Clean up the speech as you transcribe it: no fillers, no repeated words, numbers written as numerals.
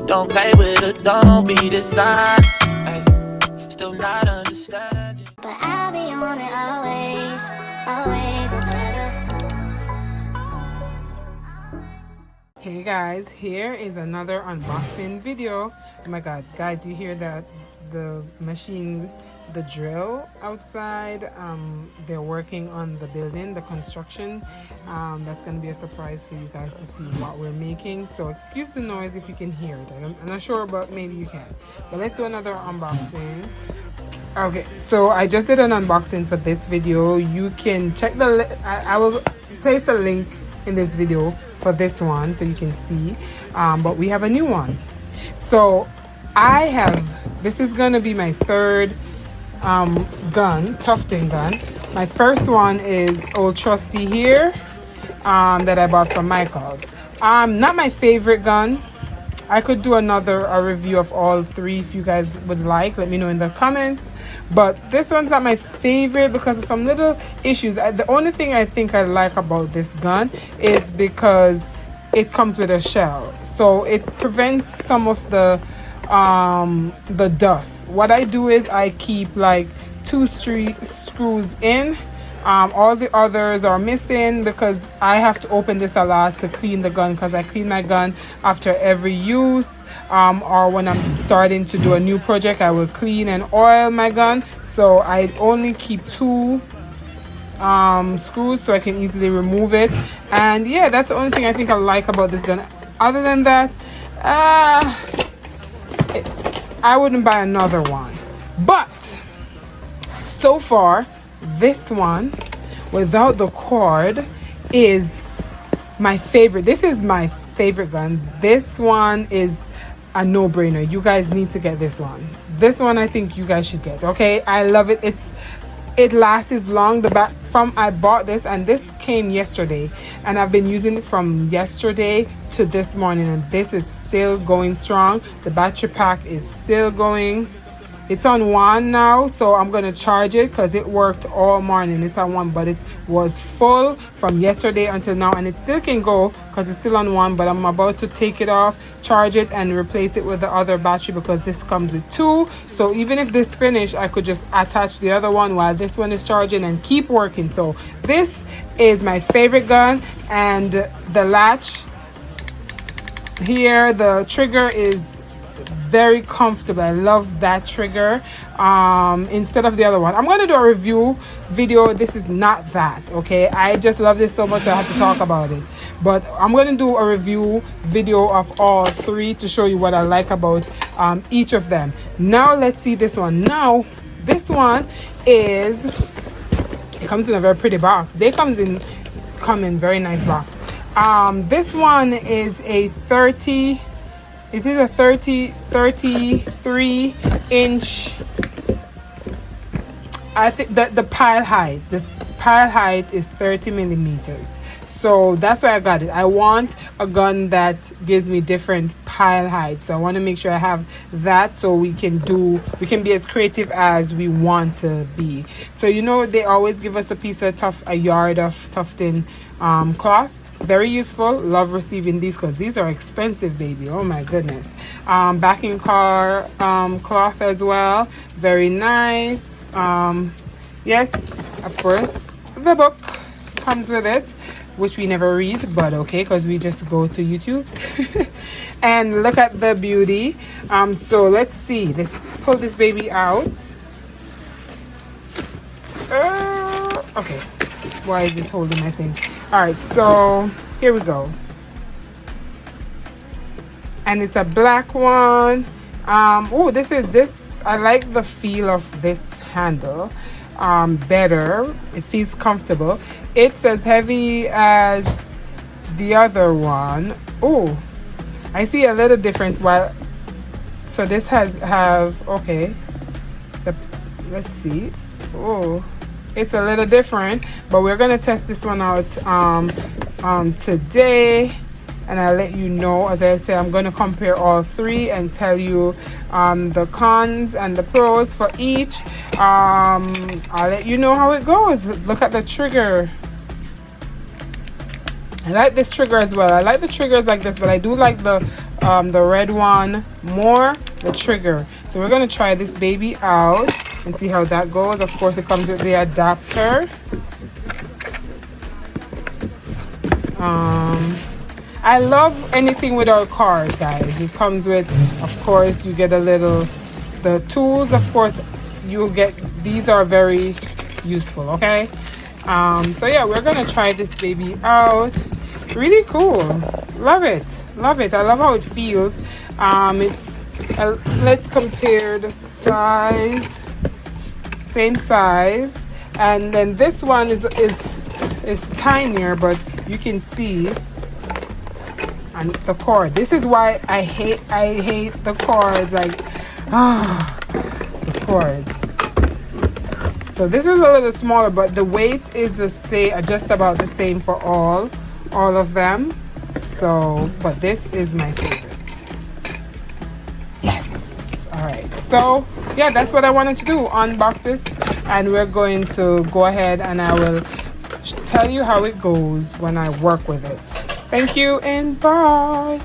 Don't play with it, don't be dishonest. Ay, still not understanding. But I'll be on it always, always and ever. Hey guys, here is another unboxing video. Oh my god, guys, you hear that? The machine, the drill outside, they're working on the building, the construction. That's going to be a surprise for you guys to see what we're making, so excuse the noise if you can hear it. I'm not sure, but maybe you can. But let's do another unboxing. Okay, so I just did an unboxing for this video. You can check I will place a link in this video for this one so you can see, but we have a new one. So this is gonna be my third gun, tufting gun. My first one is old trusty here, that I bought from Michael's. Not my favorite gun. I could do a review of all three if you guys would like. Let me know in the comments. But this one's not my favorite because of some little issues. The only thing I think I like about this gun is because it comes with a shell, so it prevents some of the dust. What I do is I keep like 2 screws in. All the others are missing because I have to open this a lot to clean the gun, because I clean my gun after every use, or when I'm starting to do a new project I will clean and oil my gun. So I only keep 2 screws so I can easily remove it. And yeah, that's the only thing I think I like about this gun. Other than that, I wouldn't buy another one. But so far, this one without the cord is my favorite. This is my favorite gun. This one is a no-brainer. You guys need to get this one. This one I think you guys should get. Okay, I love it. It lasts long. I bought this, and this came yesterday, and I've been using it from yesterday to this morning, and this is still going strong. The battery pack is still going. It's on 1 now, so I'm gonna charge it because it worked all morning. It's on 1, but it was full from yesterday until now, and it still can go because it's still on 1. But I'm about to take it off, charge it, and replace it with the other battery because this comes with 2. So even if this finish, I could just attach the other one while this one is charging and keep working. So this is my favorite gun, and the latch here, the trigger is very comfortable. I love that trigger instead of the other one. I'm going to do a review video. This is not that, okay? I just love this so much I have to talk about it. But I'm going to do a review video of all 3 to show you what I like about each of them. Now let's see this one. Now this one it comes in a very pretty box. They come in very nice box. This one is a 33 inch. I think the pile height is 30 millimeters. So that's why I got it. I want a gun that gives me different pile heights. So I want to make sure I have that so we can be as creative as we want to be. So they always give us a yard of tufting cloth. Very useful. Love receiving these because these are expensive, baby. Oh my goodness. Backing car cloth as well. Very nice. Yes, of course, the book comes with it, which we never read, but okay, because we just go to YouTube. And look at the beauty. So let's see. Let's pull this baby out. Okay. Why is this holding my thing? All right, so here we go. And it's a black one. This I like the feel of this handle better. It feels comfortable. It's as heavy as the other one. Oh, I see a little difference. So this okay. Let's see. Oh, it's a little different, but we're gonna test this one out today, and I'll let you know. As I say, I'm gonna compare all 3 and tell you the cons and the pros for each. I'll let you know how it goes. Look at the trigger. I like this trigger as well. I like the triggers like this, but I do like the red one more, the trigger. So we're gonna try this baby out and see how that goes. Of course, it comes with the adapter. I love anything with our card, guys. It comes with, of course, you get a little, the tools, of course, you get, these are very useful, okay? So yeah, we're gonna try this baby out. Really cool. Love it. Love it. I love how it feels. Let's compare the size. Same size. And then this one is tinier, but you can see, and the cord. This is why I hate the cords. Like, the cords. So this is a little smaller, but the weight is the same, just about the same for all of them. So, but this is my favorite. Yes. All right. So yeah, that's what I wanted to do. Unbox this, and we're going to go ahead and I will tell you how it goes when I work with it. Thank you and bye.